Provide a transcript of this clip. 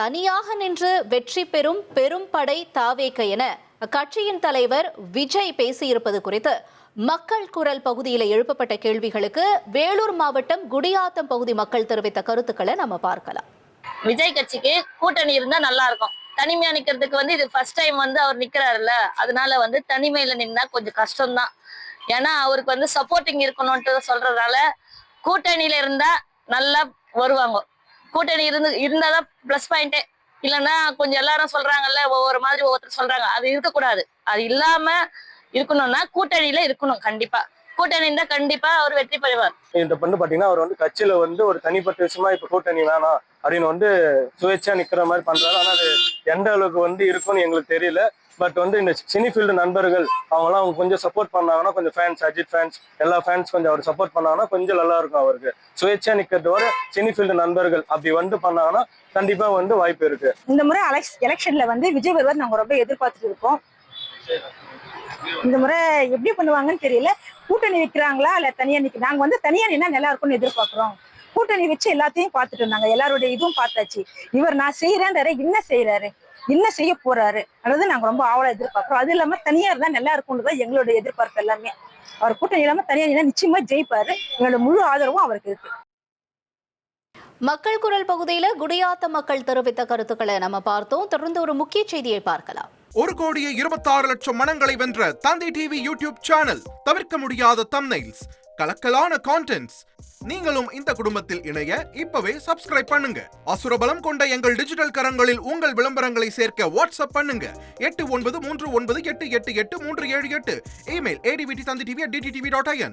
தனியாக நின்று வெற்றி பெறும் பெரும் படை தாவேக என கட்சியின் தலைவர் விஜய் பேசியிருப்பது குறித்து மக்கள் குரல் பகுதியில் எழுப்பப்பட்ட கேள்விகளுக்கு வேலூர் மாவட்டம் குடியாத்தம் பகுதி மக்கள் தெரிவித்த கருத்துக்களை நம்ம பார்க்கலாம். விஜய் கட்சிக்கு கூட்டணி இருந்தா நல்லா இருக்கும். தனிமையா நிக்கிறதுக்கு இது ஃபர்ஸ்ட் டைம் அவர் நிக்கிறாருல்ல, அதனால தனிமையில நின்னா கொஞ்சம் கஷ்டம்தான். ஏன்னா அவருக்கு சப்போர்ட்டிங் இருக்கணும்ட்டு சொல்றதால கூட்டணியில இருந்தா நல்லா வருவாங்க. கூட்டணி இருந்தாதான் பிளஸ் பாயிண்டே. இல்லைன்னா கொஞ்சம் எல்லாரும் சொல்றாங்கல்ல, ஒவ்வொரு மாதிரி ஒவ்வொருத்தர் சொல்றாங்க, அது இருக்கக்கூடாது. அது இல்லாம இருக்கணும்னா கூட்டணியில இருக்கணும். கண்டிப்பா கூட்டணி இருந்தா கண்டிப்பா அவர் வெற்றி பெறுவார். இந்த பொண்ணு பாத்தீங்கன்னா அவர் கட்சியில ஒரு தனிப்பட்ட விஷயமா இப்ப கூட்டணி வேணாம் அப்படின்னு சுயேட்சா நிக்கிற மாதிரி பண்றாரு. ஆனா அது எந்த அளவுக்கு இருக்கும்னு எங்களுக்கு தெரியல. பட் இந்த சினி ஃபீல்டு நண்பர்கள் அவங்க கொஞ்சம் சப்போர்ட் பண்ணாங்கன்னா, கொஞ்சம் ஃபேன்ஸ், அஜித் ஃபேன்ஸ், எல்லா ஃபேன்ஸ் கொஞ்சம் அவர் சப்போர்ட் பண்ணாங்கன்னா கொஞ்சம் நல்லா இருக்கும். அவருக்கு சுயேட்சா நிக்கிறதோட சினி ஃபீல்டு நண்பர்கள் அப்படி பண்ணாங்கன்னா கண்டிப்பா வாய்ப்பு இருக்கு. இந்த முறை எலெக்ஷன்ல விஜய் வருவார் நாங்க ரொம்ப எதிர்பார்த்துட்டு இருக்கோம். இந்த முறை எப்படி பண்ணுவாங்கன்னு தெரியல. கூட்டணி வைக்கிறாங்களா இல்ல தனியா நாங்க தனியா நின்னா நல்லா இருக்கும்னு எதிர்பார்க்கிறோம். கூட்டணி வச்சு எல்லாத்தையும் பார்த்துட்டு இருந்தாங்க, எல்லாருடைய இதுவும் பார்த்தாச்சு. இவர் நான் செய்யறேன்றாரு, என்ன செய்யறாரு, என்ன செய்ய போறாரு அதாவது நாங்க ரொம்ப ஆவலா எதிர்பார்க்கிறோம். அது இல்லாம தனியா இருந்தா நல்லா இருக்கும்ன்றதான் எங்களுடைய எதிர்பார்ப்பு எல்லாமே. அவர் கூட்டணி இல்லாம தனியா நின்னா நிச்சயமா ஜெயிப்பாரு. எங்களோட முழு ஆதரவும் அவருக்கு இருக்கு. மக்கள் குரல் பகுதியில குடியாத்த மக்கள் தெரிவித்த கருத்துக்களை நம்ம பார்த்தோம். தொடர்ந்து ஒரு முக்கிய செய்தியை பார்க்கலாம். 1,26,00,000 மனங்களை வென்ற தந்தி டிவி யூடியூப் சேனல். தவிர்க்க முடியாத தம்ப்நெயில்ஸ், கலக்கலான கான்டென்ட்ஸ். நீங்களும் இந்த குடும்பத்தில் இணைய இப்பவே சப்ஸ்கிரைப் பண்ணுங்க. அசுரபலம் கொண்ட எங்கள் டிஜிட்டல் கரங்களில் உங்கள் விளம்பரங்களை சேர்க்க வாட்ஸ்அப் பண்ணுங்க. 8939888838. Email advttv@dttv.in.